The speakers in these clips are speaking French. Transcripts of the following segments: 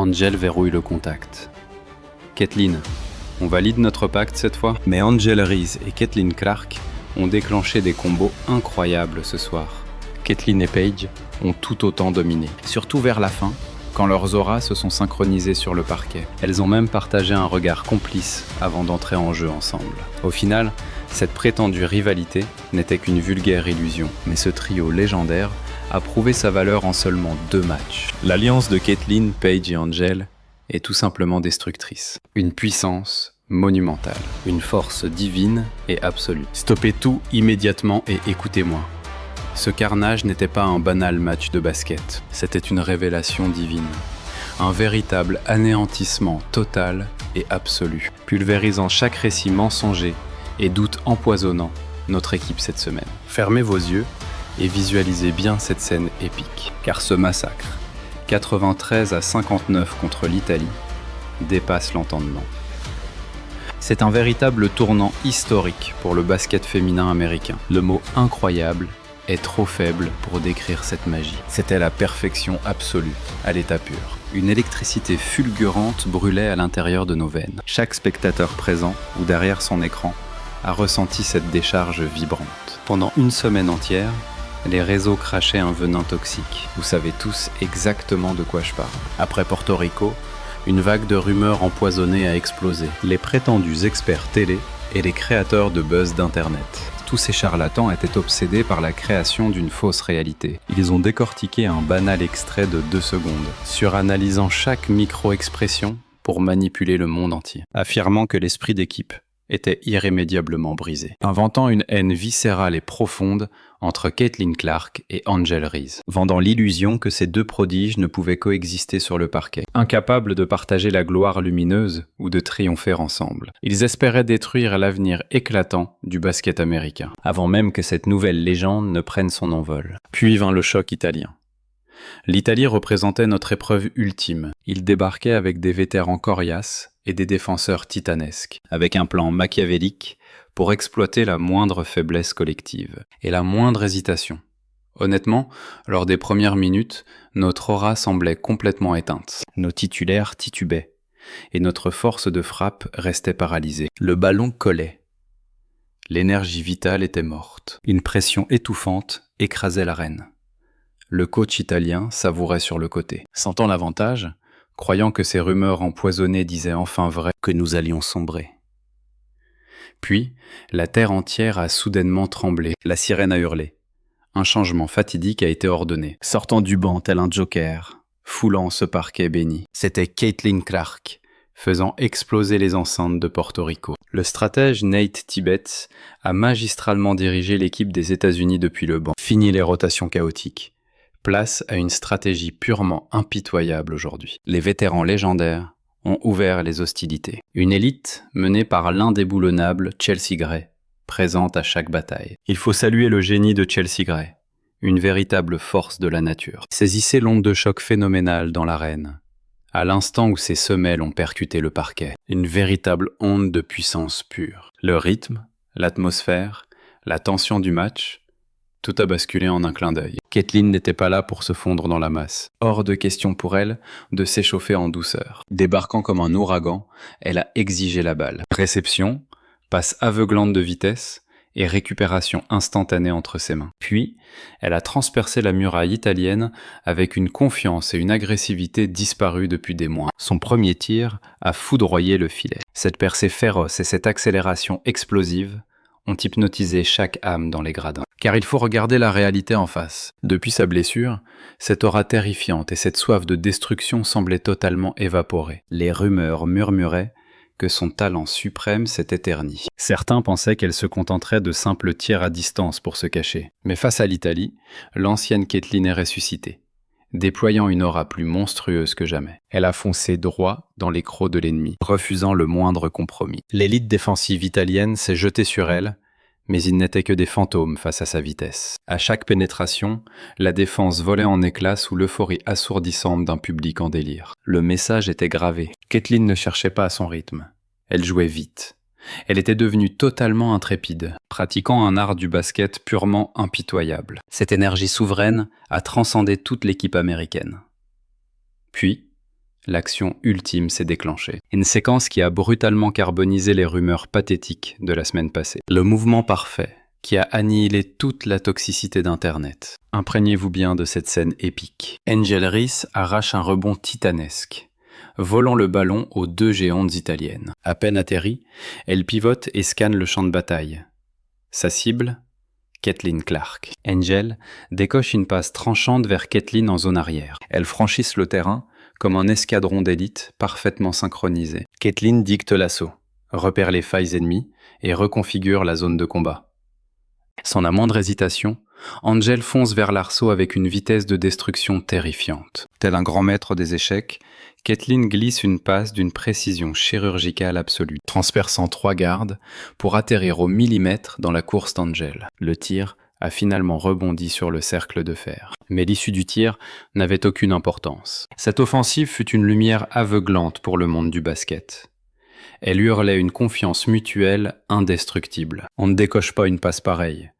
Angel verrouille le contact. Kathleen, on valide notre pacte cette fois? Mais Angel Reese et Caitlin Clark ont déclenché des combos incroyables ce soir. Kathleen et Paige ont tout autant dominé, surtout vers la fin, quand leurs auras se sont synchronisées sur le parquet. Elles ont même partagé un regard complice avant d'entrer en jeu ensemble. Au final, cette prétendue rivalité n'était qu'une vulgaire illusion, mais ce trio légendaire a prouvé sa valeur en seulement 2 matchs. L'alliance de Kathleen, Paige et Angel est tout simplement destructrice. Une puissance monumentale, une force divine et absolue. Stoppez tout immédiatement et écoutez-moi. Ce carnage n'était pas un banal match de basket, c'était une révélation divine. Un véritable anéantissement total et absolu, pulvérisant chaque récit mensonger et doute empoisonnant notre équipe cette semaine. Fermez vos yeux et visualisez bien cette scène épique, car ce massacre, 93-59 contre l'Italie, dépasse l'entendement. C'est un véritable tournant historique pour le basket féminin américain. Le mot incroyable est trop faible pour décrire cette magie. C'était la perfection absolue, à l'état pur. Une électricité fulgurante brûlait à l'intérieur de nos veines. Chaque spectateur présent ou derrière son écran a ressenti cette décharge vibrante. Pendant une semaine entière, les réseaux crachaient un venin toxique. Vous savez tous exactement de quoi je parle. Après Porto Rico, une vague de rumeurs empoisonnées a explosé. Les prétendus experts télé et les créateurs de buzz d'Internet. Tous ces charlatans étaient obsédés par la création d'une fausse réalité. Ils ont décortiqué un banal extrait de 2 secondes, suranalysant chaque micro-expression pour manipuler le monde entier, affirmant que l'esprit d'équipe était irrémédiablement brisé, inventant une haine viscérale et profonde entre Caitlin Clark et Angel Reese, vendant l'illusion que ces 2 prodiges ne pouvaient coexister sur le parquet, incapables de partager la gloire lumineuse ou de triompher ensemble. Ils espéraient détruire l'avenir éclatant du basket américain, avant même que cette nouvelle légende ne prenne son envol. Puis vint le choc italien. L'Italie représentait notre épreuve ultime. Ils débarquaient avec des vétérans coriaces et des défenseurs titanesques, avec un plan machiavélique pour exploiter la moindre faiblesse collective et la moindre hésitation. Honnêtement, lors des premières minutes, notre aura semblait complètement éteinte. Nos titulaires titubaient et notre force de frappe restait paralysée. Le ballon collait. L'énergie vitale était morte. Une pression étouffante écrasait l'arène. Le coach italien savourait sur le côté. Sentant l'avantage, croyant que ces rumeurs empoisonnées disaient enfin vrai, que nous allions sombrer. Puis, la terre entière a soudainement tremblé, la sirène a hurlé. Un changement fatidique a été ordonné, sortant du banc tel un joker, foulant ce parquet béni. C'était Caitlin Clark, faisant exploser les enceintes de Porto Rico. Le stratège Nate Tibbetts a magistralement dirigé l'équipe des États-Unis depuis le banc. Fini les rotations chaotiques. Place à une stratégie purement impitoyable aujourd'hui. Les vétérans légendaires ont ouvert les hostilités. Une élite menée par l'indéboulonnable Chelsea Gray, présente à chaque bataille. Il faut saluer le génie de Chelsea Gray, une véritable force de la nature. Saisissez l'onde de choc phénoménale dans l'arène, à l'instant où ses semelles ont percuté le parquet. Une véritable onde de puissance pure. Le rythme, l'atmosphère, la tension du match, tout a basculé en un clin d'œil. Caitlin n'était pas là pour se fondre dans la masse. Hors de question pour elle de s'échauffer en douceur. Débarquant comme un ouragan, elle a exigé la balle. Réception, passe aveuglante de vitesse et récupération instantanée entre ses mains. Puis, elle a transpercé la muraille italienne avec une confiance et une agressivité disparues depuis des mois. Son premier tir a foudroyé le filet. Cette percée féroce et cette accélération explosive ont hypnotisé chaque âme dans les gradins. Car il faut regarder la réalité en face. Depuis sa blessure, cette aura terrifiante et cette soif de destruction semblaient totalement évaporées. Les rumeurs murmuraient que son talent suprême s'était terni. Certains pensaient qu'elle se contenterait de simples tirs à distance pour se cacher. Mais face à l'Italie, l'ancienne Caitlin est ressuscitée, déployant une aura plus monstrueuse que jamais. Elle a foncé droit dans les crocs de l'ennemi, refusant le moindre compromis. L'élite défensive italienne s'est jetée sur elle, mais ils n'étaient que des fantômes face à sa vitesse. À chaque pénétration, la défense volait en éclats sous l'euphorie assourdissante d'un public en délire. Le message était gravé. Caitlin ne cherchait pas à son rythme. Elle jouait vite. Elle était devenue totalement intrépide, pratiquant un art du basket purement impitoyable. Cette énergie souveraine a transcendé toute l'équipe américaine. Puis, l'action ultime s'est déclenchée. Une séquence qui a brutalement carbonisé les rumeurs pathétiques de la semaine passée. Le mouvement parfait qui a annihilé toute la toxicité d'Internet. Imprégnez-vous bien de cette scène épique. Angel Reese arrache un rebond titanesque, volant le ballon aux deux géantes italiennes. À peine atterrie, elle pivote et scanne le champ de bataille. Sa cible ? Caitlin Clark. Angel décoche une passe tranchante vers Caitlin en zone arrière. Elles franchissent le terrain comme un escadron d'élite parfaitement synchronisé. Caitlin dicte l'assaut, repère les failles ennemies et reconfigure la zone de combat. Sans la moindre hésitation, Angel fonce vers l'arceau avec une vitesse de destruction terrifiante. Tel un grand maître des échecs, Caitlin glisse une passe d'une précision chirurgicale absolue, transperçant 3 gardes pour atterrir au millimètre dans la course d'Angel. Le tir a finalement rebondi sur le cercle de fer. Mais l'issue du tir n'avait aucune importance. Cette offensive fut une lumière aveuglante pour le monde du basket. Elle hurlait une confiance mutuelle indestructible. On ne décoche pas une passe pareille.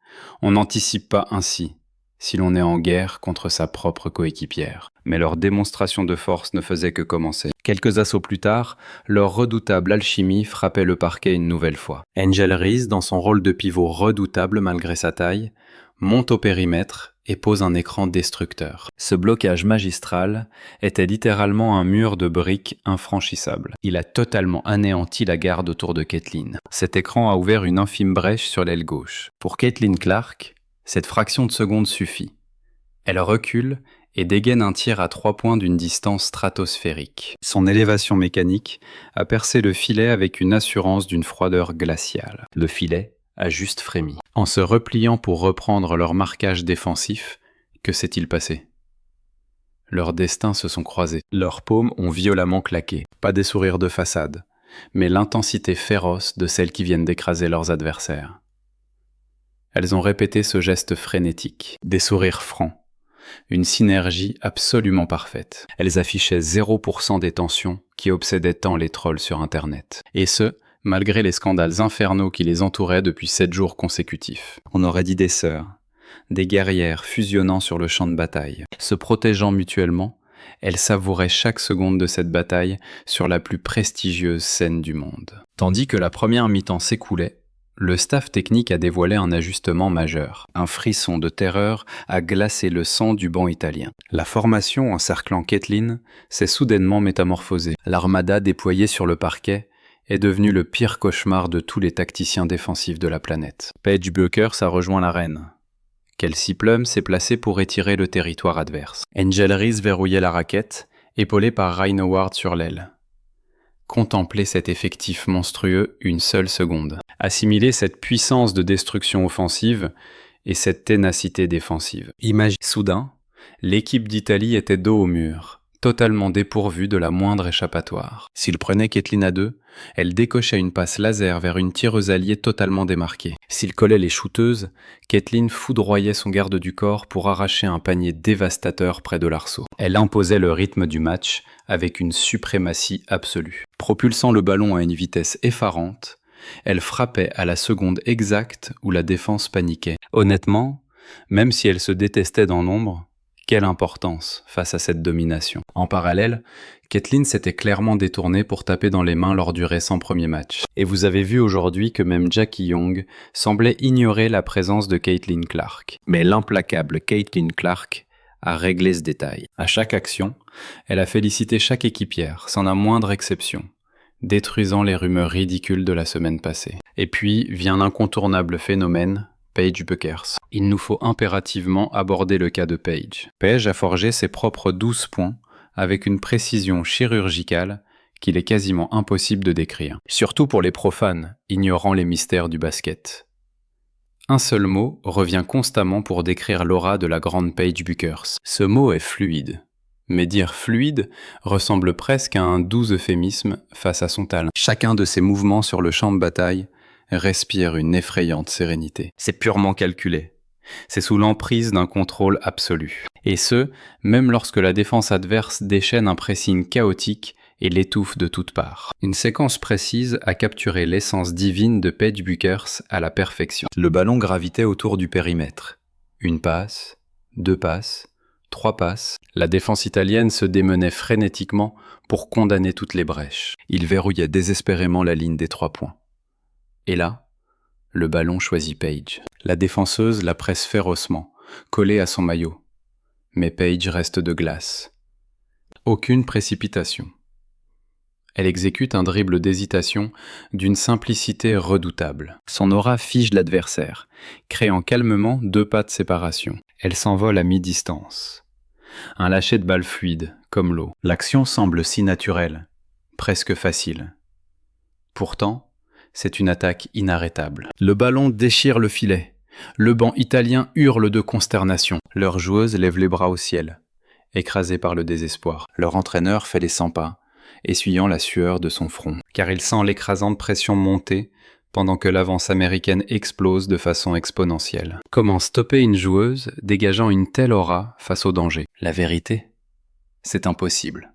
On n'anticipe pas ainsi, si l'on est en guerre contre sa propre coéquipière. Mais leur démonstration de force ne faisait que commencer. Quelques assauts plus tard, leur redoutable alchimie frappait le parquet une nouvelle fois. Angel Reese, dans son rôle de pivot redoutable malgré sa taille, monte au périmètre et pose un écran destructeur. Ce blocage magistral était littéralement un mur de briques infranchissable. Il a totalement anéanti la garde autour de Caitlin. Cet écran a ouvert une infime brèche sur l'aile gauche. Pour Caitlin Clark, cette fraction de seconde suffit. Elle recule et dégaine un tir à 3 points d'une distance stratosphérique. Son élévation mécanique a percé le filet avec une assurance d'une froideur glaciale. Le filet a juste frémi. En se repliant pour reprendre leur marquage défensif, que s'est-il passé ? Leurs destins se sont croisés. Leurs paumes ont violemment claqué. Pas des sourires de façade, mais l'intensité féroce de celles qui viennent d'écraser leurs adversaires. Elles ont répété ce geste frénétique, des sourires francs, une synergie absolument parfaite. Elles affichaient 0% des tensions qui obsédaient tant les trolls sur Internet. Et ce, malgré les scandales infernaux qui les entouraient depuis 7 jours consécutifs. On aurait dit des sœurs, des guerrières fusionnant sur le champ de bataille. Se protégeant mutuellement, elles savouraient chaque seconde de cette bataille sur la plus prestigieuse scène du monde. Tandis que la première mi-temps s'écoulait, le staff technique a dévoilé un ajustement majeur. Un frisson de terreur a glacé le sang du banc italien. La formation encerclant Caitlin s'est soudainement métamorphosée. L'armada déployée sur le parquet est devenu le pire cauchemar de tous les tacticiens défensifs de la planète. Paige Bueckers a rejoint l'arène. Kelsey Plum s'est placé pour étirer le territoire adverse. Angel Reese verrouillait la raquette, épaulée par Ryan Howard sur l'aile. Contemplez cet effectif monstrueux une seule seconde. Assimilez cette puissance de destruction offensive et cette ténacité défensive. Imaginez, soudain, l'équipe d'Italie était dos au mur, totalement dépourvue de la moindre échappatoire. S'il prenait Caitlin à 2, elle décochait une passe laser vers une tireuse alliée totalement démarquée. S'il collait les shooteuses, Caitlin foudroyait son garde du corps pour arracher un panier dévastateur près de l'arceau. Elle imposait le rythme du match avec une suprématie absolue. Propulsant le ballon à une vitesse effarante, elle frappait à la seconde exacte où la défense paniquait. Honnêtement, même si elle se détestait dans l'ombre, quelle importance face à cette domination. En parallèle, Caitlin s'était clairement détournée pour taper dans les mains lors du récent premier match. Et vous avez vu aujourd'hui que même Jackie Young semblait ignorer la présence de Caitlin Clark. Mais l'implacable Caitlin Clark a réglé ce détail. À chaque action, elle a félicité chaque équipière, sans la moindre exception, détruisant les rumeurs ridicules de la semaine passée. Et puis vient l'incontournable phénomène Paige Bueckers. Il nous faut impérativement aborder le cas de Paige. Paige a forgé ses propres 12 points avec une précision chirurgicale qu'il est quasiment impossible de décrire. Surtout pour les profanes, ignorant les mystères du basket. Un seul mot revient constamment pour décrire l'aura de la grande Paige Bueckers. Ce mot est fluide. Mais dire fluide ressemble presque à un doux euphémisme face à son talent. Chacun de ses mouvements sur le champ de bataille respire une effrayante sérénité. C'est purement calculé. C'est sous l'emprise d'un contrôle absolu. Et ce, même lorsque la défense adverse déchaîne un pressing chaotique et l'étouffe de toutes parts. Une séquence précise a capturé l'essence divine de Paige Bueckers à la perfection. Le ballon gravitait autour du périmètre. Une passe, 2 passes, 3 passes, la défense italienne se démenait frénétiquement pour condamner toutes les brèches. Il verrouillait désespérément la ligne des 3 points. Et là, le ballon choisit Page. La défenseuse la presse férocement, collée à son maillot. Mais Page reste de glace. Aucune précipitation. Elle exécute un dribble d'hésitation d'une simplicité redoutable. Son aura fige l'adversaire, créant calmement 2 pas de séparation. Elle s'envole à mi-distance. Un lâcher de balle fluide, comme l'eau. L'action semble si naturelle, presque facile. Pourtant, c'est une attaque inarrêtable. Le ballon déchire le filet. Le banc italien hurle de consternation. Leur joueuse lève les bras au ciel, écrasée par le désespoir. Leur entraîneur fait les 100 pas, essuyant la sueur de son front, car il sent l'écrasante pression monter pendant que l'avance américaine explose de façon exponentielle. Comment stopper une joueuse dégageant une telle aura face au danger? La vérité, c'est impossible.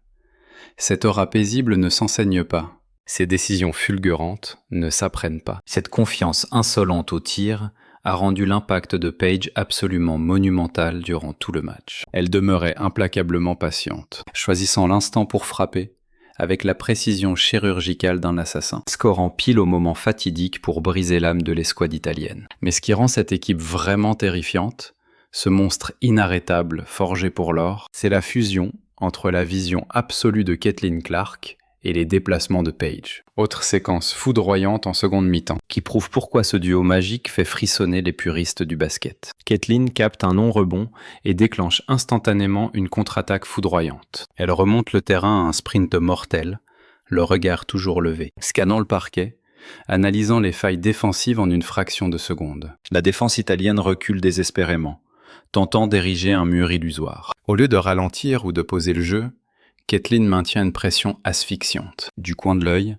Cette aura paisible ne s'enseigne pas. Ces décisions fulgurantes ne s'apprennent pas. Cette confiance insolente au tir a rendu l'impact de Page absolument monumental durant tout le match. Elle demeurait implacablement patiente, choisissant l'instant pour frapper, avec la précision chirurgicale d'un assassin, scorant pile au moment fatidique pour briser l'âme de l'escouade italienne. Mais ce qui rend cette équipe vraiment terrifiante, ce monstre inarrêtable forgé pour l'or, c'est la fusion entre la vision absolue de Caitlin Clark et les déplacements de Page. Autre séquence foudroyante en seconde mi-temps, qui prouve pourquoi ce duo magique fait frissonner les puristes du basket. Caitlin capte un non-rebond et déclenche instantanément une contre-attaque foudroyante. Elle remonte le terrain à un sprint mortel, le regard toujours levé, scannant le parquet, analysant les failles défensives en une fraction de seconde. La défense italienne recule désespérément, tentant d'ériger un mur illusoire. Au lieu de ralentir ou de poser le jeu, Caitlin maintient une pression asphyxiante. Du coin de l'œil,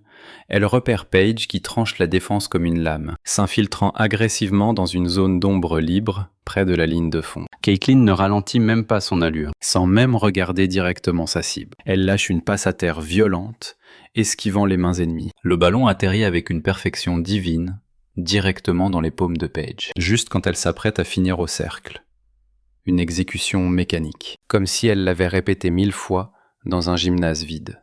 elle repère Page qui tranche la défense comme une lame, s'infiltrant agressivement dans une zone d'ombre libre près de la ligne de fond. Caitlin ne ralentit même pas son allure, sans même regarder directement sa cible. Elle lâche une passe à terre violente, esquivant les mains ennemies. Le ballon atterrit avec une perfection divine, directement dans les paumes de Page, juste quand elle s'apprête à finir au cercle. Une exécution mécanique, comme si elle l'avait répété 1000 fois, dans un gymnase vide.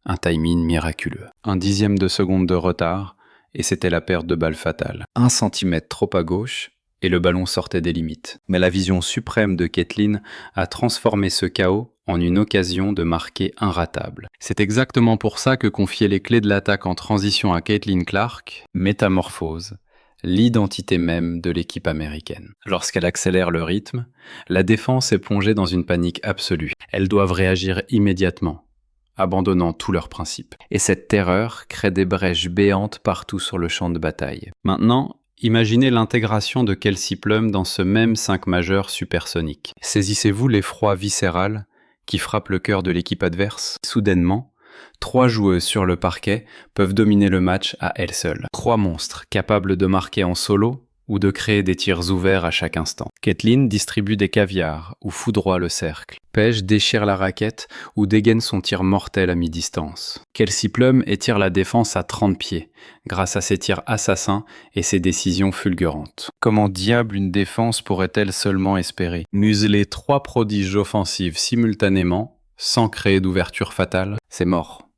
Un timing miraculeux. 1/10 de seconde de retard, et c'était la perte de balle fatale. 1 centimètre trop à gauche, et le ballon sortait des limites. Mais la vision suprême de Caitlin a transformé ce chaos en une occasion de marquer inratable. C'est exactement pour ça que confier les clés de l'attaque en transition à Caitlin Clark métamorphose l'identité même de l'équipe américaine. Lorsqu'elle accélère le rythme, la défense est plongée dans une panique absolue. Elles doivent réagir immédiatement, abandonnant tous leurs principes. Et cette terreur crée des brèches béantes partout sur le champ de bataille. Maintenant, imaginez l'intégration de Kelsey Plum dans ce même 5 majeur supersonique. Saisissez-vous l'effroi viscéral qui frappe le cœur de l'équipe adverse. Soudainement, 3 joueuses sur le parquet peuvent dominer le match à elles seules. 3 monstres capables de marquer en solo ou de créer des tirs ouverts à chaque instant. Caitlin distribue des caviars ou foudroie le cercle. Page déchire la raquette ou dégaine son tir mortel à mi-distance. Kelsey Plum étire la défense à 30 pieds grâce à ses tirs assassins et ses décisions fulgurantes. Comment diable une défense pourrait-elle seulement espérer museler 3 prodiges offensives simultanément sans créer d'ouverture fatale? C'est mort.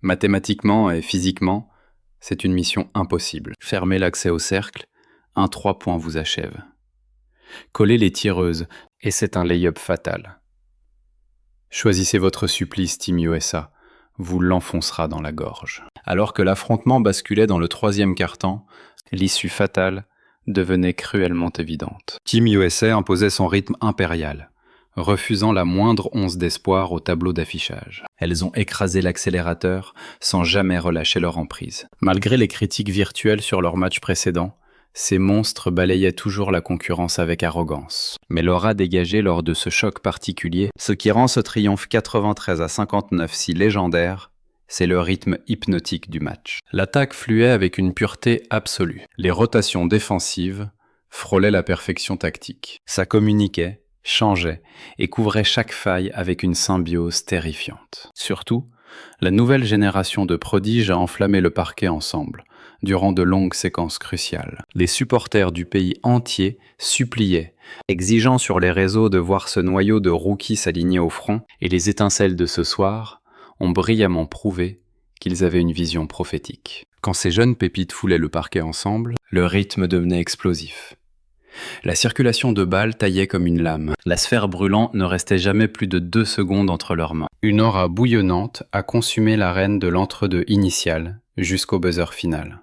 Mathématiquement et physiquement, c'est une mission impossible. Fermer l'accès au cercle, un 3 points vous achève. Collez les tireuses, et c'est un lay-up fatal. Choisissez votre supplice, Team USA, vous l'enfoncera dans la gorge. Alors que l'affrontement basculait dans le 3e quart-temps, l'issue fatale devenait cruellement évidente. Team USA imposait son rythme impérial, refusant la moindre once d'espoir au tableau d'affichage. Elles ont écrasé l'accélérateur sans jamais relâcher leur emprise. Malgré les critiques virtuelles sur leur match précédent, ces monstres balayaient toujours la concurrence avec arrogance. Mais l'aura dégagée lors de ce choc particulier, ce qui rend ce triomphe 93-59 si légendaire, c'est le rythme hypnotique du match. L'attaque fluait avec une pureté absolue. Les rotations défensives frôlaient la perfection tactique. Ça communiquait, changeait et couvrait chaque faille avec une symbiose terrifiante. Surtout, La nouvelle génération de prodiges a enflammé le parquet ensemble, durant de longues séquences cruciales. Les supporters du pays entier suppliaient, exigeant sur les réseaux de voir ce noyau de rookies s'aligner au front, et les étincelles de ce soir ont brillamment prouvé qu'ils avaient une vision prophétique. Quand ces jeunes pépites foulaient le parquet ensemble, le rythme devenait explosif. La circulation de balles taillait comme une lame. La sphère brûlante ne restait jamais plus de 2 secondes entre leurs mains. Une aura bouillonnante a consumé l'arène de l'entre-deux initial jusqu'au buzzer final.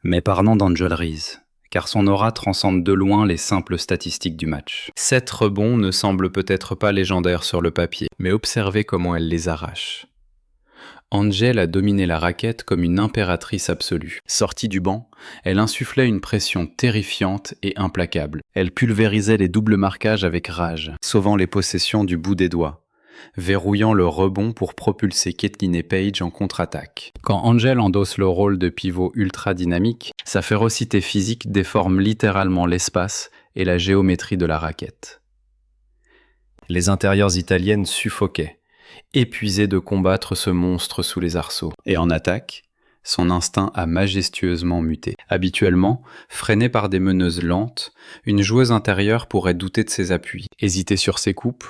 Mais parlons d'Angel Reese, car son aura transcende de loin les simples statistiques du match. 7 rebonds ne semblent peut-être pas légendaires sur le papier, mais observez comment elle les arrache. Angel a dominé la raquette comme une impératrice absolue. Sortie du banc, elle insufflait une pression terrifiante et implacable. Elle pulvérisait les doubles marquages avec rage, sauvant les possessions du bout des doigts, verrouillant le rebond pour propulser Kathleen et Paige en contre-attaque. Quand Angel endosse le rôle de pivot ultra dynamique, sa férocité physique déforme littéralement l'espace et la géométrie de la raquette. Les intérieures italiennes suffoquaient, épuisé de combattre ce monstre sous les arceaux. Et en attaque, son instinct a majestueusement muté. Habituellement, freinée par des meneuses lentes, une joueuse intérieure pourrait douter de ses appuis, hésiter sur ses coupes,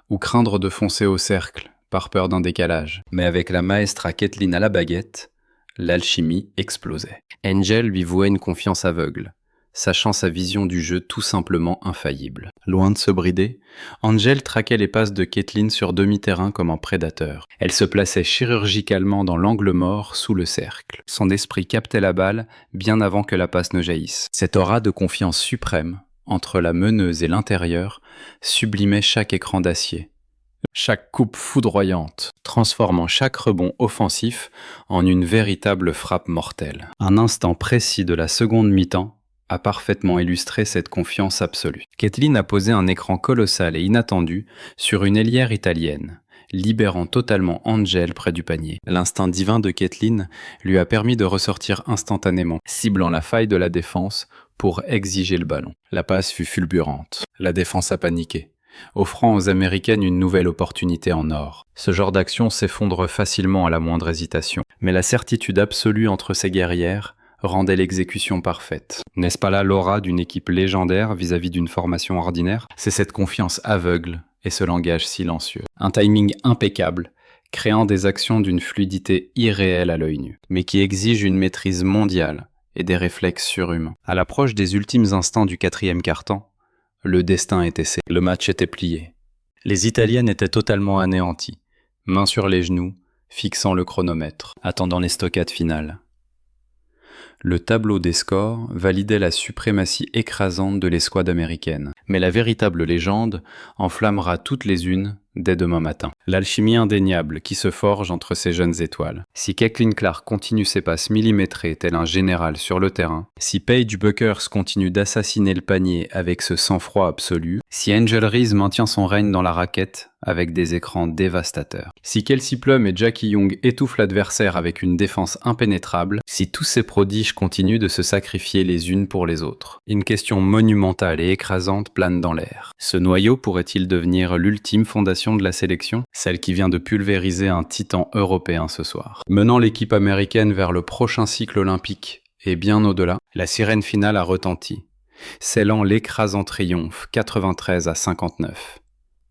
ou craindre de foncer au cercle, par peur d'un décalage. Mais avec la maestra Kathleen à la baguette, l'alchimie explosait. Angel lui vouait une confiance aveugle, sachant sa vision du jeu tout simplement infaillible. Loin de se brider, Angel traquait les passes de Kathleen sur demi-terrain comme un prédateur. Elle se plaçait chirurgicalement dans l'angle mort sous le cercle. Son esprit captait la balle bien avant que la passe ne jaillisse. Cette aura de confiance suprême, entre la meneuse et l'intérieur, sublimait chaque écran d'acier. Chaque coupe foudroyante, transformant chaque rebond offensif en une véritable frappe mortelle. Un instant précis de la seconde mi-temps a parfaitement illustré cette confiance absolue. Kathleen a posé un écran colossal et inattendu sur une ailière italienne, libérant totalement Angel près du panier. L'instinct divin de Kathleen lui a permis de ressortir instantanément, ciblant la faille de la défense pour exiger le ballon. La passe fut fulgurante. La défense a paniqué, offrant aux Américaines une nouvelle opportunité en or. Ce genre d'action s'effondre facilement à la moindre hésitation, mais la certitude absolue entre ces guerrières rendait l'exécution parfaite. N'est-ce pas là l'aura d'une équipe légendaire vis-à-vis d'une formation ordinaire ? C'est cette confiance aveugle et ce langage silencieux. Un timing impeccable, créant des actions d'une fluidité irréelle à l'œil nu, mais qui exige une maîtrise mondiale et des réflexes surhumains. À l'approche des ultimes instants du 4e quart-temps, le destin était scellé. Le match était plié. Les Italiennes étaient totalement anéanties, mains sur les genoux, fixant le chronomètre, attendant les stockades finales. Le tableau des scores validait la suprématie écrasante de l'escouade américaine. Mais la véritable légende enflammera toutes les unes dès demain matin. L'alchimie indéniable qui se forge entre ces jeunes étoiles. Si Caitlin Clark continue ses passes millimétrées tel un général sur le terrain, si Paige Bueckers continue d'assassiner le panier avec ce sang-froid absolu, si Angel Reese maintient son règne dans la raquette avec des écrans dévastateurs, si Kelsey Plum et Jackie Young étouffent l'adversaire avec une défense impénétrable, si tous ces prodiges continuent de se sacrifier les unes pour les autres, une question monumentale et écrasante plane dans l'air. Ce noyau pourrait-il devenir l'ultime fondation de la sélection, celle qui vient de pulvériser un titan européen ce soir? Menant l'équipe américaine vers le prochain cycle olympique et bien au-delà, la sirène finale a retenti, scellant l'écrasant triomphe 93-59.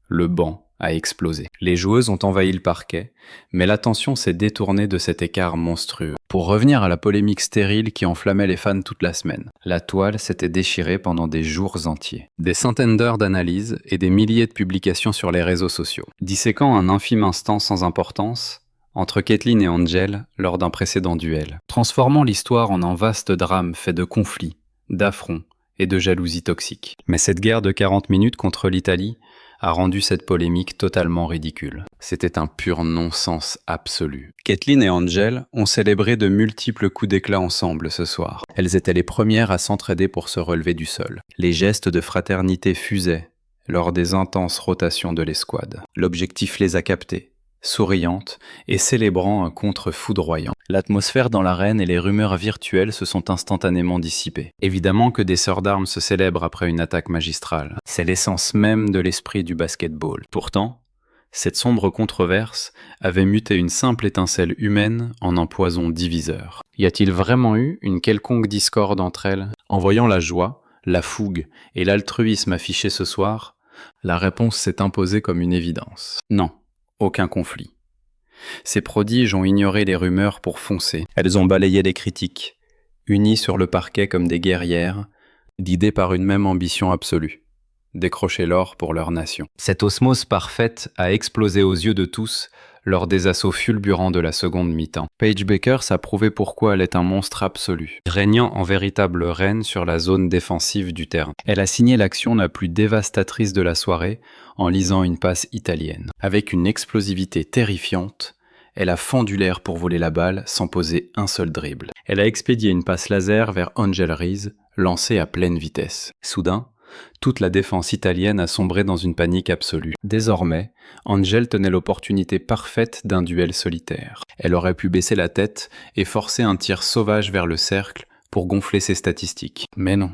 Le banc a explosé. Les joueuses ont envahi le parquet, mais l'attention s'est détournée de cet écart monstrueux. Pour revenir à la polémique stérile qui enflammait les fans toute la semaine, la toile s'était déchirée pendant des jours entiers. Des centaines d'heures d'analyse et des milliers de publications sur les réseaux sociaux, disséquant un infime instant sans importance entre Kathleen et Angel lors d'un précédent duel, transformant l'histoire en un vaste drame fait de conflits, d'affronts et de jalousie toxique. Mais cette guerre de 40 minutes contre l'Italie a rendu cette polémique totalement ridicule. C'était un pur non-sens absolu. Kathleen et Angel ont célébré de multiples coups d'éclat ensemble ce soir. Elles étaient les premières à s'entraider pour se relever du sol. Les gestes de fraternité fusaient lors des intenses rotations de l'escouade. L'objectif les a captées, souriantes et célébrant un contre foudroyant. L'atmosphère dans l'arène et les rumeurs virtuelles se sont instantanément dissipées. Évidemment que des sœurs d'armes se célèbrent après une attaque magistrale. C'est l'essence même de l'esprit du basketball. Pourtant, Cette sombre controverse avait muté une simple étincelle humaine en un poison diviseur. Y a-t-il vraiment eu une quelconque discorde entre elles? En voyant la joie, la fougue et l'altruisme affichés ce soir, la réponse s'est imposée comme une évidence. Non, aucun conflit. Ces prodiges ont ignoré les rumeurs pour foncer. Elles ont balayé les critiques, unies sur le parquet comme des guerrières, guidées par une même ambition absolue: décrocher l'or pour leur nation. Cette osmose parfaite a explosé aux yeux de tous lors des assauts fulgurants de la seconde mi-temps. Paige Bueckers a prouvé pourquoi elle est un monstre absolu, régnant en véritable reine sur la zone défensive du terrain. Elle a signé l'action la plus dévastatrice de la soirée en lisant une passe italienne. Avec une explosivité terrifiante, elle a fendu l'air pour voler la balle sans poser un seul dribble. Elle a expédié une passe laser vers Angel Reese, lancée à pleine vitesse. Soudain, toute la défense italienne a sombré dans une panique absolue. Désormais, Angel tenait l'opportunité parfaite d'un duel solitaire. Elle aurait pu baisser la tête et forcer un tir sauvage vers le cercle pour gonfler ses statistiques. Mais non.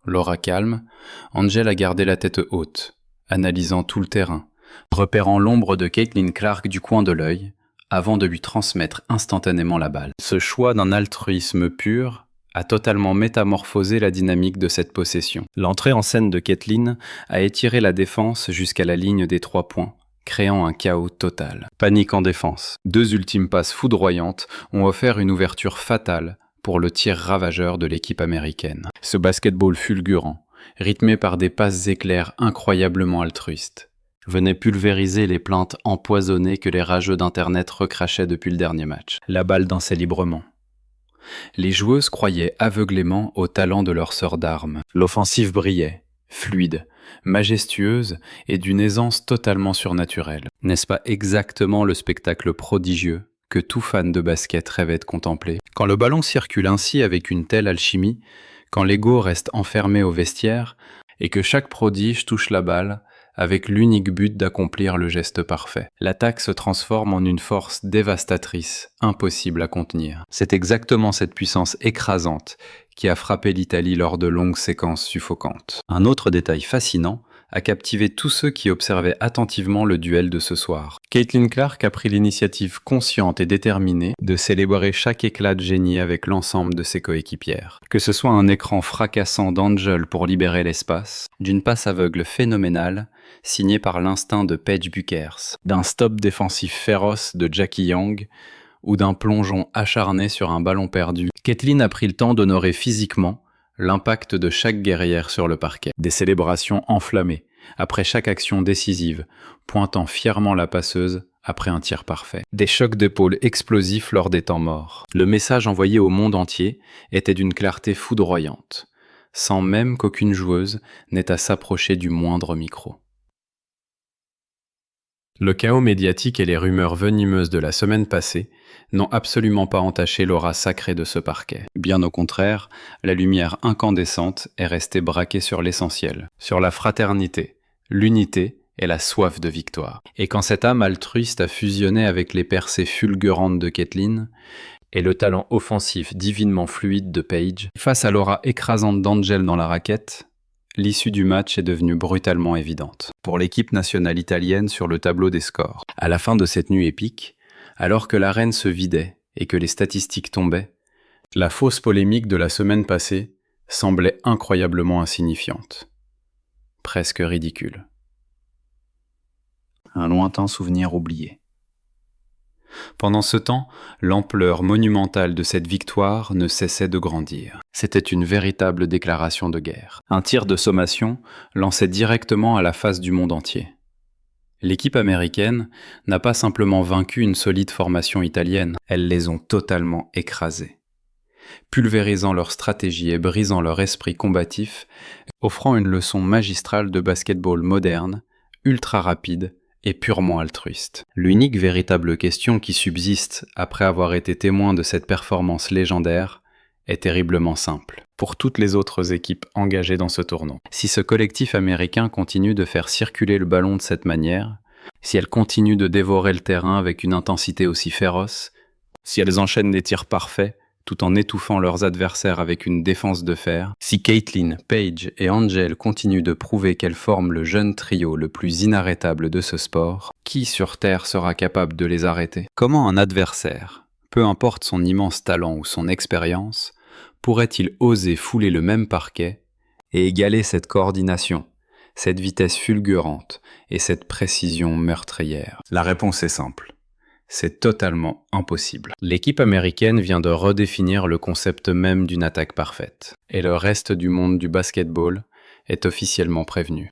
L'aura calme, Angel a gardé la tête haute, analysant tout le terrain, repérant l'ombre de Caitlin Clark du coin de l'œil, avant de lui transmettre instantanément la balle. Ce choix d'un altruisme pur a totalement métamorphosé la dynamique de cette possession. L'entrée en scène de Caitlin a étiré la défense jusqu'à la ligne des 3 points, créant un chaos total. Panique en défense. 2 ultimes passes foudroyantes ont offert une ouverture fatale pour le tir ravageur de l'équipe américaine. Ce basketball fulgurant, rythmé par des passes éclairs incroyablement altruistes, venait pulvériser les plaintes empoisonnées que les rageux d'Internet recrachaient depuis le dernier match. La balle dansait librement. Les joueuses croyaient aveuglément au talent de leur sœur d'armes. L'offensive brillait, fluide, majestueuse et d'une aisance totalement surnaturelle. N'est-ce pas exactement le spectacle prodigieux que tout fan de basket rêvait de contempler? Quand le ballon circule ainsi avec une telle alchimie, quand l'ego reste enfermé au vestiaire et que chaque prodige touche la balle avec l'unique but d'accomplir le geste parfait. L'attaque se transforme en une force dévastatrice, impossible à contenir. C'est exactement cette puissance écrasante qui a frappé l'Italie lors de longues séquences suffocantes. Un autre détail fascinant a captivé tous ceux qui observaient attentivement le duel de ce soir. Caitlin Clark a pris l'initiative consciente et déterminée de célébrer chaque éclat de génie avec l'ensemble de ses coéquipières. Que ce soit un écran fracassant d'Angel pour libérer l'espace, d'une passe aveugle phénoménale, signée par l'instinct de Paige Bueckers, d'un stop défensif féroce de Jackie Young, ou d'un plongeon acharné sur un ballon perdu, Caitlin a pris le temps d'honorer physiquement l'impact de chaque guerrière sur le parquet. Des célébrations enflammées, après chaque action décisive, pointant fièrement la passeuse après un tir parfait. Des chocs d'épaules explosifs lors des temps morts. Le message envoyé au monde entier était d'une clarté foudroyante, sans même qu'aucune joueuse n'ait à s'approcher du moindre micro. Le chaos médiatique et les rumeurs venimeuses de la semaine passée n'ont absolument pas entaché l'aura sacrée de ce parquet. Bien au contraire, la lumière incandescente est restée braquée sur l'essentiel, sur la fraternité, l'unité et la soif de victoire. Et quand cette âme altruiste a fusionné avec les percées fulgurantes de Caitlin et le talent offensif divinement fluide de Paige, face à l'aura écrasante d'Angel dans la raquette, l'issue du match est devenue brutalement évidente. Pour l'équipe nationale italienne sur le tableau des scores. À la fin de cette nuit épique, alors que l'arène se vidait et que les statistiques tombaient, la fausse polémique de la semaine passée semblait incroyablement insignifiante. Presque ridicule. Un lointain souvenir oublié. Pendant ce temps, l'ampleur monumentale de cette victoire ne cessait de grandir. C'était une véritable déclaration de guerre. Un tir de sommation lancé directement à la face du monde entier. L'équipe américaine n'a pas simplement vaincu une solide formation italienne, elles les ont totalement écrasés, pulvérisant leur stratégie et brisant leur esprit combatif, offrant une leçon magistrale de basketball moderne, ultra rapide et purement altruiste. L'unique véritable question qui subsiste après avoir été témoin de cette performance légendaire est terriblement simple. Pour toutes les autres équipes engagées dans ce tournoi, si ce collectif américain continue de faire circuler le ballon de cette manière, si elles continuent de dévorer le terrain avec une intensité aussi féroce, si elles enchaînent des tirs parfaits, tout en étouffant leurs adversaires avec une défense de fer, si Caitlin, Paige et Angel continuent de prouver qu'elles forment le jeune trio le plus inarrêtable de ce sport, qui sur Terre sera capable de les arrêter? Comment un adversaire, peu importe son immense talent ou son expérience, pourrait-il oser fouler le même parquet et égaler cette coordination, cette vitesse fulgurante et cette précision meurtrière? La réponse est simple. C'est totalement impossible. L'équipe américaine vient de redéfinir le concept même d'une attaque parfaite. Et le reste du monde du basketball est officiellement prévenu.